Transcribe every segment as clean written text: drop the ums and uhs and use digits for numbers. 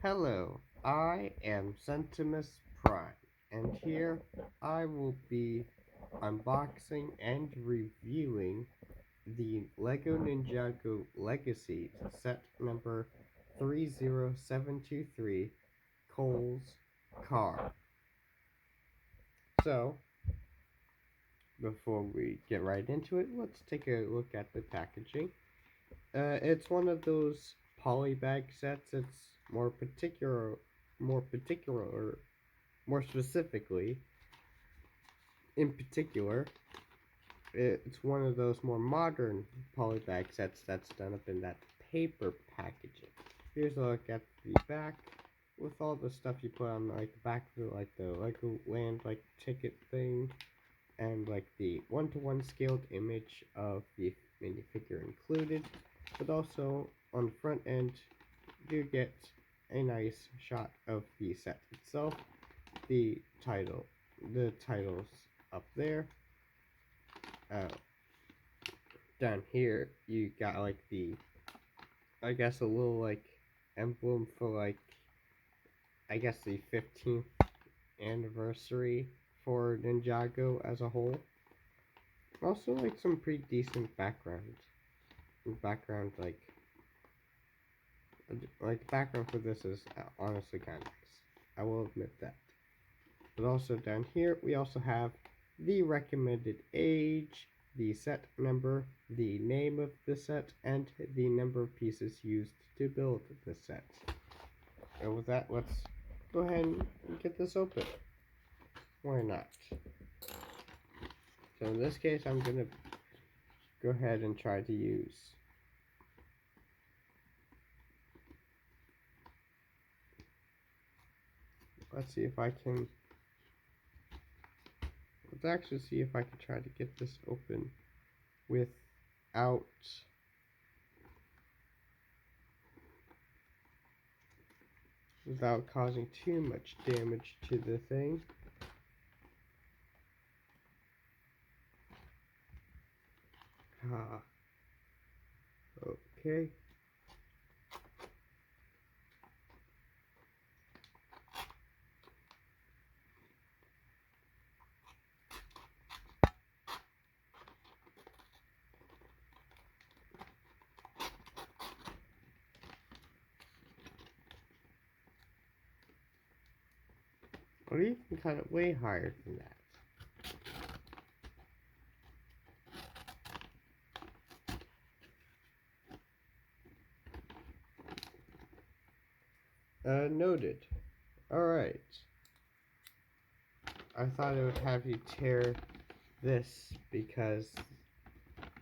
Hello, I am Sentimus Prime, and here I will be unboxing and reviewing the LEGO Ninjago Legacy set number 30723, Cole's Car. So, before we get right into it, let's take a look at the packaging. It's one of those poly bag sets. It's more specifically, in particular, it's one of those more modern poly bag sets that's done up in that paper packaging. Here's a look at the back with all the stuff you put on like the back of it, like the Legoland like ticket thing, and like the one-to-one scaled image of the minifigure included. But also on the front end, you get a nice shot of the set itself. The titles up there. Down here, you got like I guess a little like emblem for like, I guess the 15th anniversary for Ninjago as a whole. Also like some pretty decent background. Like the background for this is honestly kind of nice. I will admit that. But also down here, we also have the recommended age, the set number, the name of the set, and the number of pieces used to build the set. And with that, let's go ahead and get this open. Why not? So in this case, I'm going to go ahead and try to use let's actually see if I can try to get this open without causing too much damage to the thing. Okay. Or even kind of way higher than that. Noted. Alright. I thought it would have you tear this because,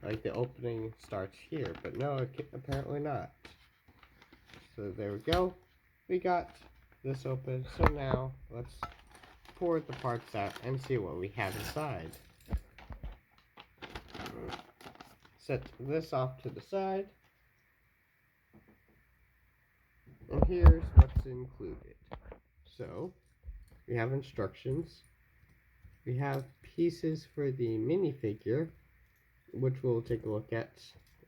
like, the opening starts here, but no, apparently not. So there we go. We got this open, so now let's pour the parts out and see what we have inside. Set this off to the side. And here's what's included. So, we have instructions. We have pieces for the minifigure, which we'll take a look at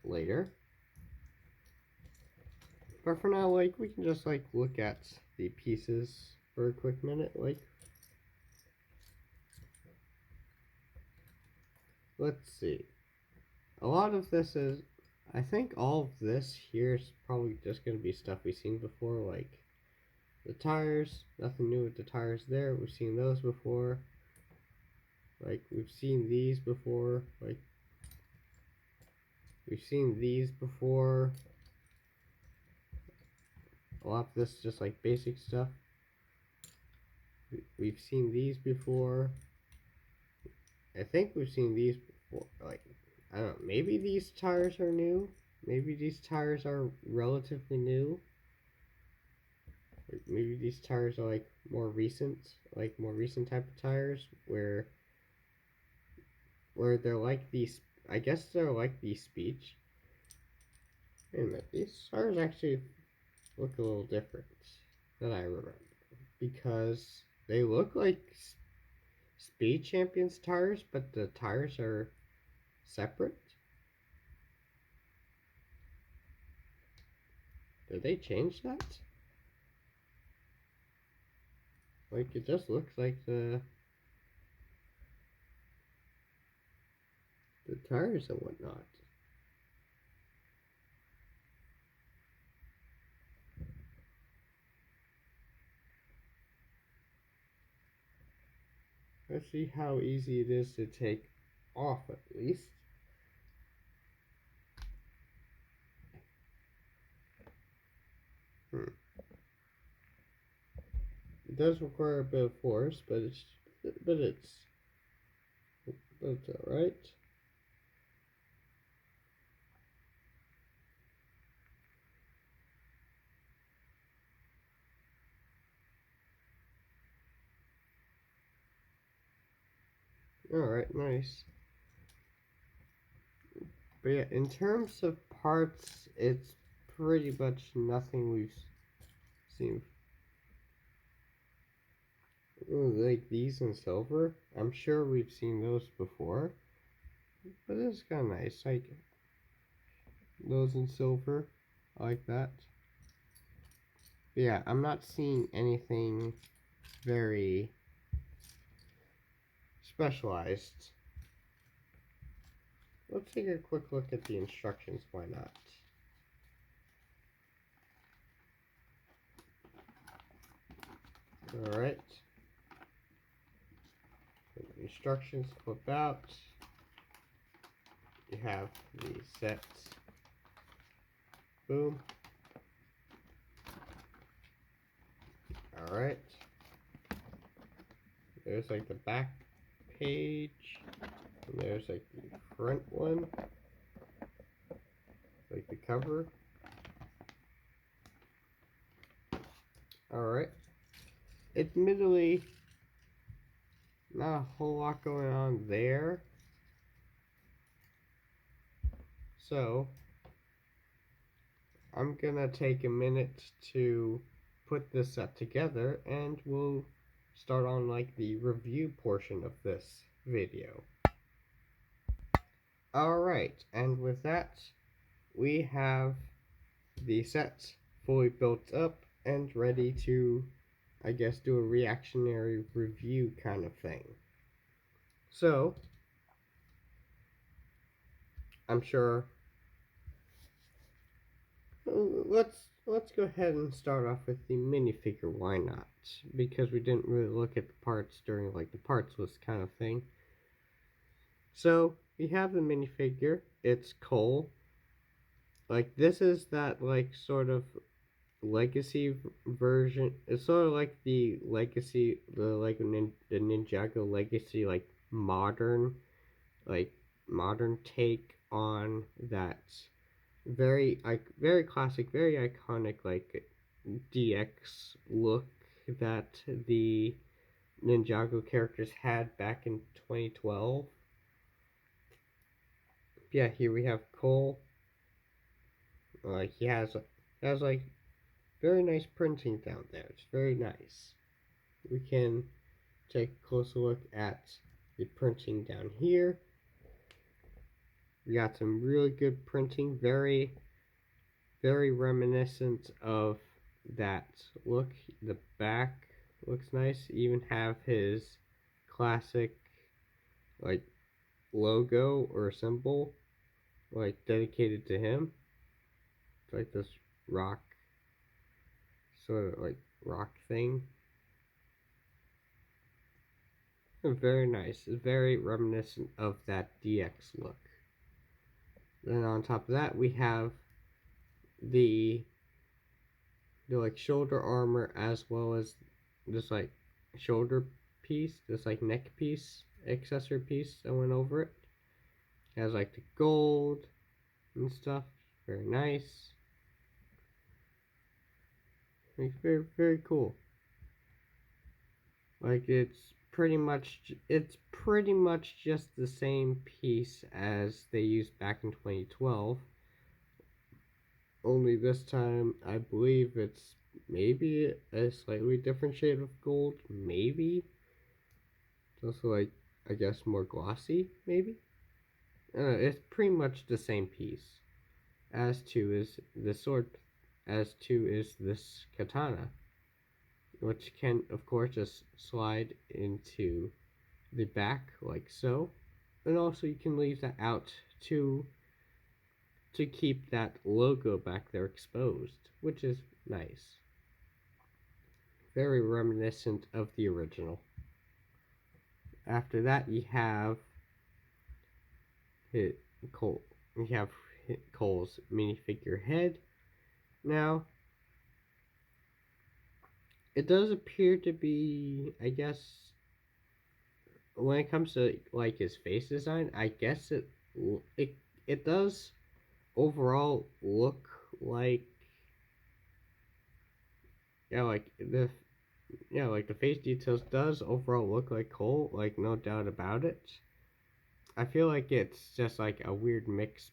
later. But for now, like, we can just, like, look at the pieces for a quick minute, like. Let's see. A lot of this is, I think all of this here is probably just going to be stuff we've seen before, like the tires. Nothing new with the tires there. We've seen those before. Like, we've seen these before. Like, we've seen these before. A lot of this is just like basic stuff. We've seen these before. I think we've seen these before. Like, I don't know, maybe these tires are new. Maybe these tires are relatively new. Like, maybe these tires are like more recent type of tires where they're like these. I guess they're like the speech. Wait a minute, these tires actually look a little different than I remember, because they look like Speed Champions tires, but the tires are separate. Did they change that? Like, it just looks like the tires and whatnot. Let's see how easy it is to take off at least. It does require a bit of force, but it's alright. Alright, nice. But yeah, in terms of parts, it's pretty much nothing we've seen. Ooh, like these in silver. I'm sure we've seen those before. But it's kind of nice. Like those in silver. I like that. But yeah, I'm not seeing anything very specialized. Let's take a quick look at the instructions, why not? Alright. Instructions flip out. You have the set. Boom. Alright. There's like the back page. And there's like the front one. Like the cover. Alright. Admittedly, not a whole lot going on there. So, I'm gonna take a minute to put this set together and we'll start on like the review portion of this video. Alright, and with that, we have the set fully built up and ready to, I guess, do a reactionary review kind of thing. So, I'm sure, let's go ahead and start off with the minifigure, why not? Because we didn't really look at the parts during like the parts list kind of thing. So, we have the minifigure, it's Cole. Like, this is that like sort of legacy version. It's sort of like the legacy, the Ninjago legacy, like modern take on that very classic, very iconic like DX look that the Ninjago characters had back in 2012. Yeah, here we have Cole. Like he has like very nice printing down there. It's very nice. We can take a closer look at the printing down here. We got some really good printing, very reminiscent of that look. The back looks nice. Even have his classic like logo or symbol like dedicated to him. It's like this rock sort of like rock thing. Very nice. It's very reminiscent of that DX look. Then on top of that, we have the like shoulder armor as well as this like shoulder piece, this like neck piece, accessory piece that went over it. It has like the gold and stuff. Very nice. Like very cool. Like it's pretty much just the same piece as they used back in 2012. Only this time, I believe it's maybe a slightly different shade of gold. Maybe. It's also like, I guess, more glossy, maybe? It's pretty much the same piece. As to is the sword, as to is this katana. which can of course just slide into the back like so, and also you can leave that out to keep that logo back there exposed, which is nice. Very reminiscent of the original. After that, you have Cole. You have Cole's minifigure head. Now, it does appear to be, I guess, when it comes to like his face design, I guess it it does overall look like, yeah, like the face details does overall look like Cole, like no doubt about it. I feel like it's just like a weird mix.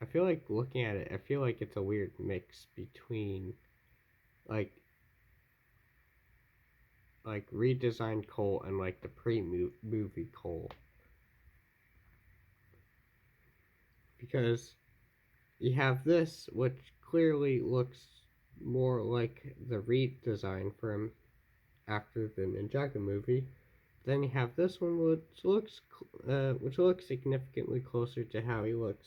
I feel like looking at it, I feel like it's a weird mix between like redesigned Cole and like the pre-movie Cole, because you have this, which clearly looks more like the redesign from after the Ninjago movie. Then you have this one, which looks significantly closer to how he looked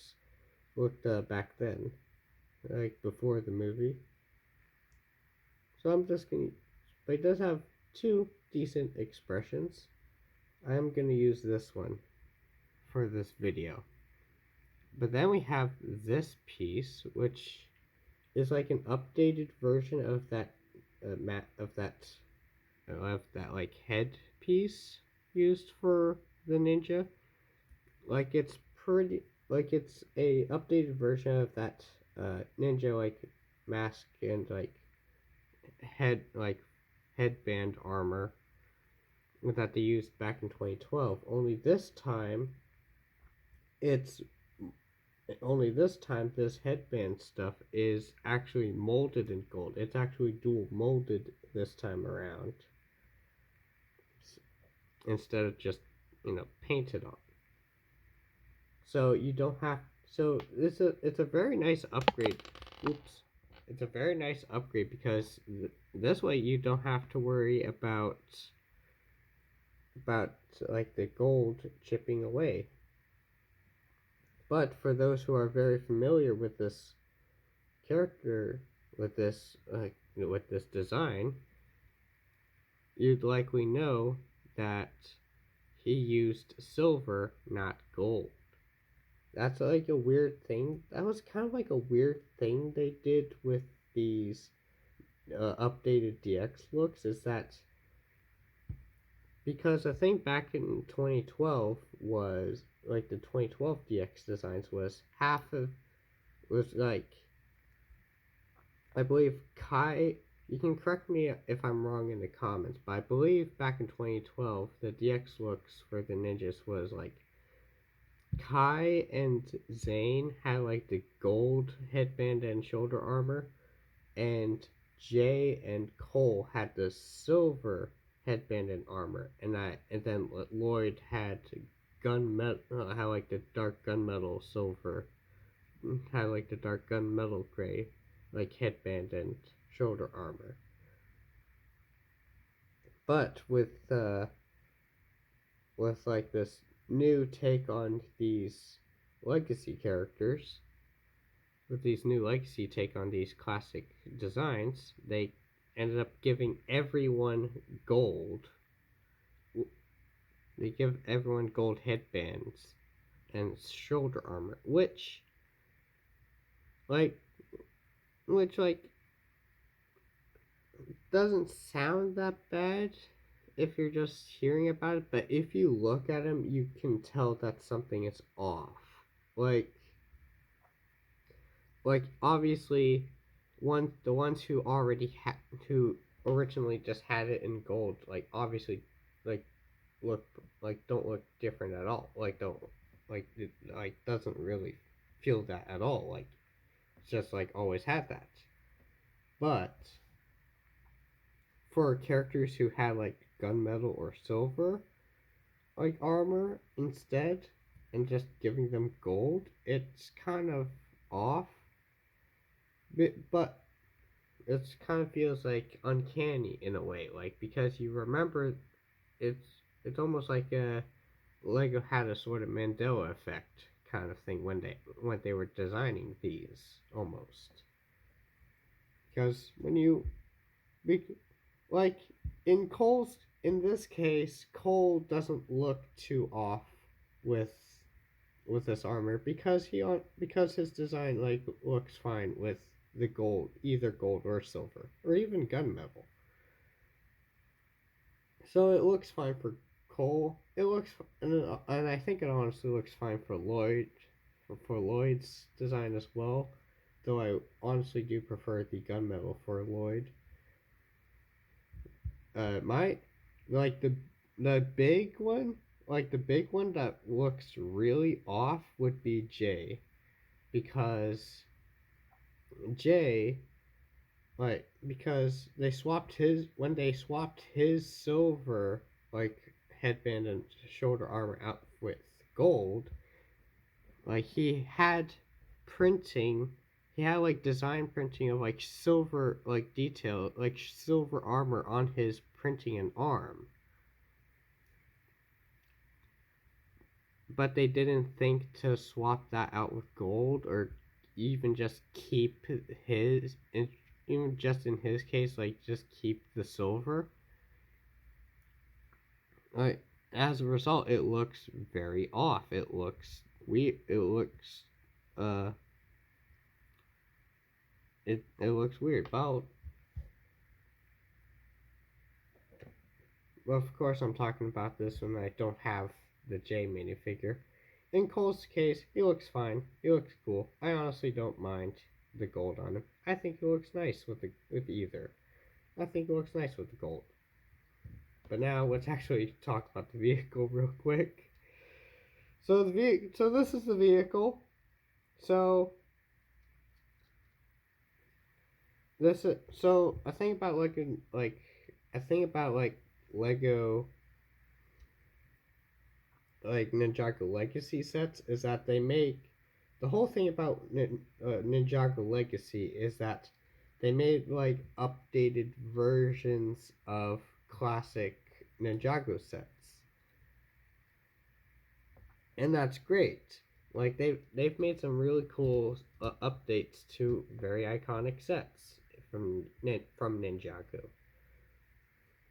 back then, like before the movie. So I'm just gonna, but he does have two decent expressions. I am gonna use this one for this video. But then we have this piece, which is like an updated version of that of that like head piece used for the ninja. Like it's pretty, like it's a updated version of that ninja like mask and like headband armor that they used back in 2012. It's only this time this headband stuff is actually molded in gold. It's actually dual molded this time around instead of just painted on. So you don't have. So it's a very nice upgrade. Oops. It's a very nice upgrade because this way you don't have to worry about like the gold chipping away. But for those who are very familiar with this character, with this design, you'd likely know that he used silver, not gold. That's like a weird thing. That was kind of like a weird thing they did with these updated DX looks, is that because I think back in 2012 was like the 2012 DX designs was like, I believe Kai, you can correct me if I'm wrong in the comments, but I believe back in 2012 the DX looks for the ninjas was like Kai and Zane had like the gold headband and shoulder armor, and Jay and Cole had the silver headband and armor, and then Lloyd had had like the dark gunmetal silver, had like the dark gunmetal gray, like headband and shoulder armor. But with like this new take on these legacy characters, with these new legacy take on these classic designs, they ended up giving everyone gold. They give everyone gold headbands and shoulder armor, like which doesn't sound that bad if you're just hearing about it, but if you look at them, you can tell that something is off. Like obviously, the ones who who originally just had it in gold, like obviously, like look don't look different at all. Like don't it doesn't really feel that at all. Like it's just like always had that. But for characters who had like gunmetal or silver like armor instead, and just giving them gold, it's kind of off. But it kind of feels like uncanny in a way, like because you remember it's almost like Lego had a sort of Mandela effect kind of thing when they were designing these almost because when you like in this case Cole doesn't look too off with this armor because his design like looks fine with the gold, either gold or silver or even gunmetal. So it looks fine for Cole. It looks and I think it honestly looks fine for Lloyd's design as well. Though I honestly do prefer the gunmetal for Lloyd. My like the big one, like the big one that looks really off would be Jay because Jay because they swapped his silver like headband and shoulder armor out with gold, like printing he had like design printing of like silver like detail like silver armor on his printing and arm, but they didn't think to swap that out with gold or even just keep his even just in his case like just keep the silver. Like as a result, it looks very off. It looks weird. Uh, it looks weird. Well, of course, I'm talking about this when I don't have the J minifigure. In Cole's case, he looks fine. He looks cool. I honestly don't mind the gold on him. I think he looks nice with either. I think it looks nice with the gold. But now let's actually talk about the vehicle real quick. So this is the vehicle. So this is so I think about Lego like Ninjago Legacy sets is that they make the whole thing about Ninjago Legacy is that they made like updated versions of classic Ninjago sets, and that's great. Like they've made some really cool updates to very iconic sets from Ninjago.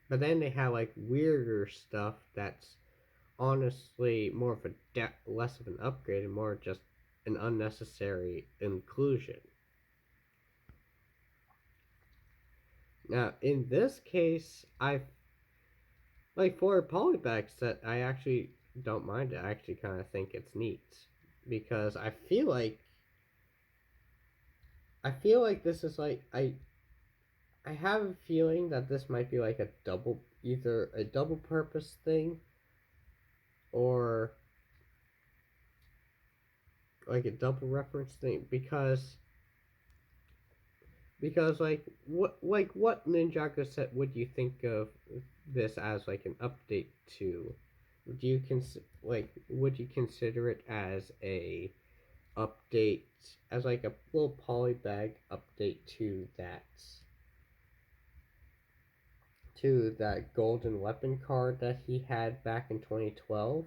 But then they have like weirder stuff that's honestly more of less of an upgrade and more just an unnecessary inclusion. Now, in this case, I like for a polybag set, I actually don't mind it. I actually kind of think it's neat because I feel like this is like I have a feeling that this might be like either a double purpose thing or like a double reference thing because what Ninjago set would you think of this as like an update to? Do you would you consider it as a update as like a little polybag update to that golden weapon card that he had back in 2012?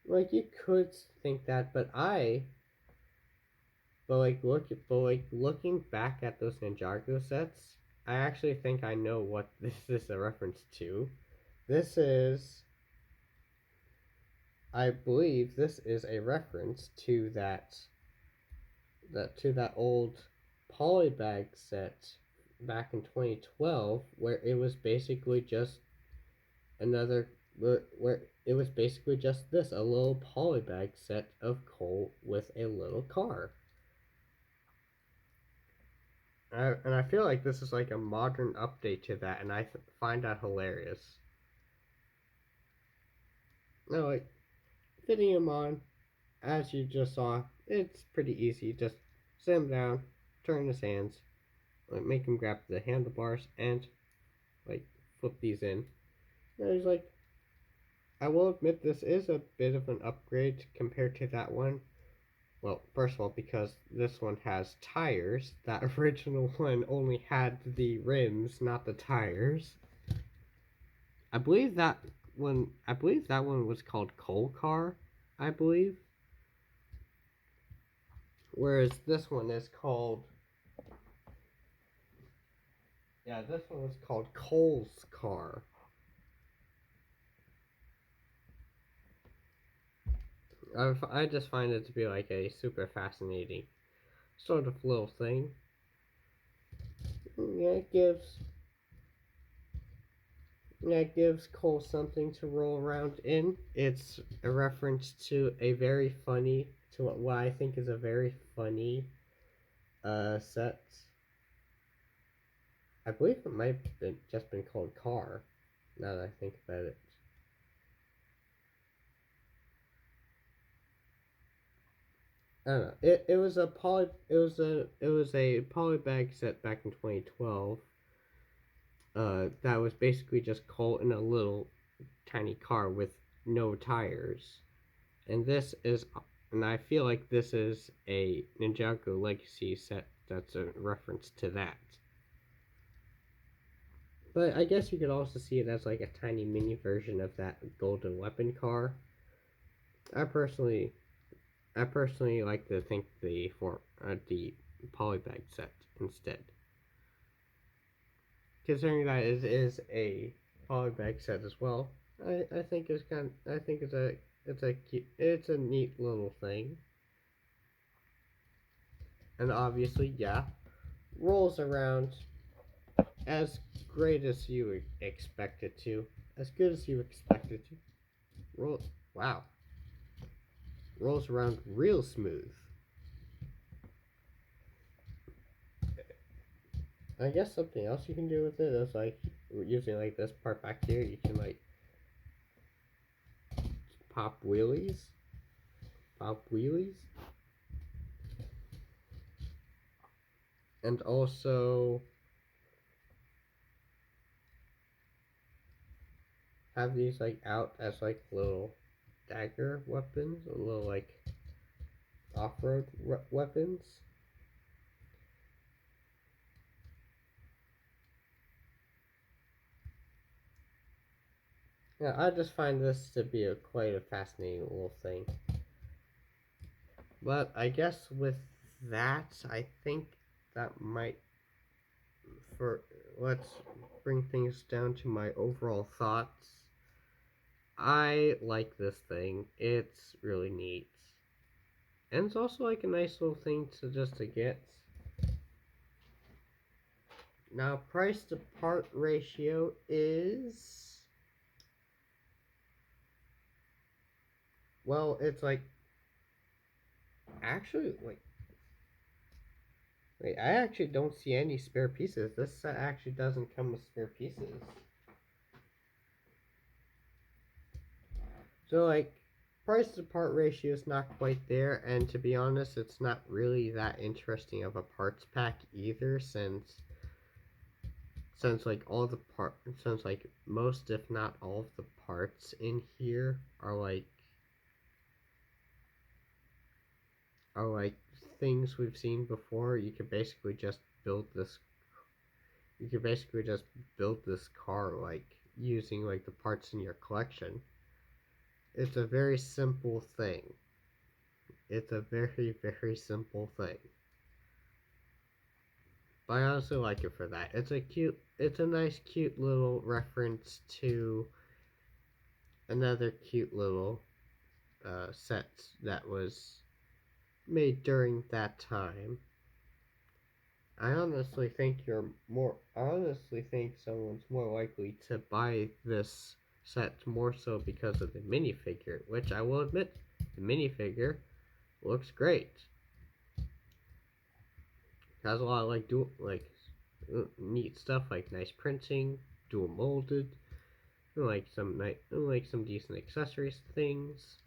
Like you could think that, looking back at those Ninjago sets, I actually think I know what this is a reference to. This is, I believe, this is a reference to that old polybag set back in 2012, where it was basically just another where it was basically just this a little polybag set of coal with a little car. And I feel like this is like a modern update to that, and I find that hilarious. No, like fitting him on, as you just saw, it's pretty easy. Just sit him down, turn his hands, like make him grab the handlebars, and like flip these in. And he's like, I will admit this is a bit of an upgrade compared to that one, Well, first of all, because this one has tires. That original one only had the rims, not the tires. I believe that one was called Coal Car, I believe. Whereas this one is called, yeah, this one was called Coal's Car. I just find it to be like a super fascinating sort of little thing. Yeah, it gives Cole something to roll around in. It's a reference to a very funny, to what I think is a very funny set. I believe it might have just been called Car. Now that I think about it. I don't know. It was a polybag set back in 2012. That was basically just Colt in a little tiny car with no tires. And this is, and I feel like this is a Ninjago Legacy set that's a reference to that. But I guess you could also see it as like a tiny mini version of that golden weapon car. I personally, I personally like to think the polybag set instead, considering that it is a polybag set as well. I think I think it's a neat little thing, and obviously, yeah, rolls around as great as you expect it to, as good as you expect it to. Roll, wow, rolls around real smooth. I guess something else you can do with it is like using like this part back here. You can like pop wheelies, pop wheelies, and also have these like out as like little dagger weapons, little like off-road weapons. Yeah, I just find this to be quite a fascinating little thing. But I guess with that, I think that might for let's bring things down to my overall thoughts. I like this thing. It's really neat. And it's also like a nice little thing to get. Now price to part ratio is, well, it's like actually like wait, I actually don't see any spare pieces. This set actually doesn't come with spare pieces. So like price to part ratio is not quite there, and to be honest, it's not really that interesting of a parts pack either, since like all the part since like most if not all of the parts in here are like things we've seen before. You could basically just build this car like using like the parts in your collection. It's a very simple thing. It's a very, very simple thing. But I honestly like it for that. It's a nice, cute little reference to another cute little set that was made during that time. I honestly think someone's more likely to buy this set more so because of the minifigure, which I will admit, the minifigure looks great. It has a lot of neat stuff like nice printing, dual molded, and like some decent accessories things.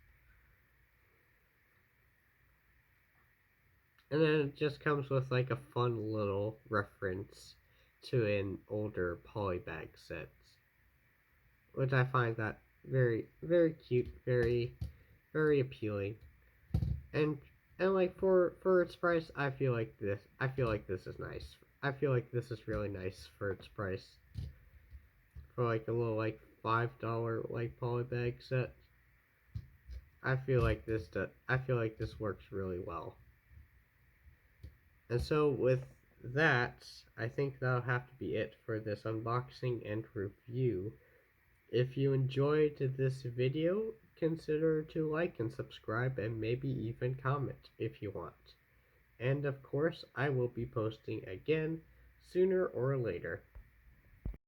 And then it just comes with like a fun little reference to an older polybag set, which I find that very, very cute, very, very appealing. And And like for its price, I feel like this is nice. I feel like this is really nice for its price. For like a little like $5 like polybag set. I feel like this works really well. And so with that, I think that'll have to be it for this unboxing and review. If you enjoyed this video, consider to like and subscribe and maybe even comment if you want. And of course, I will be posting again sooner or later.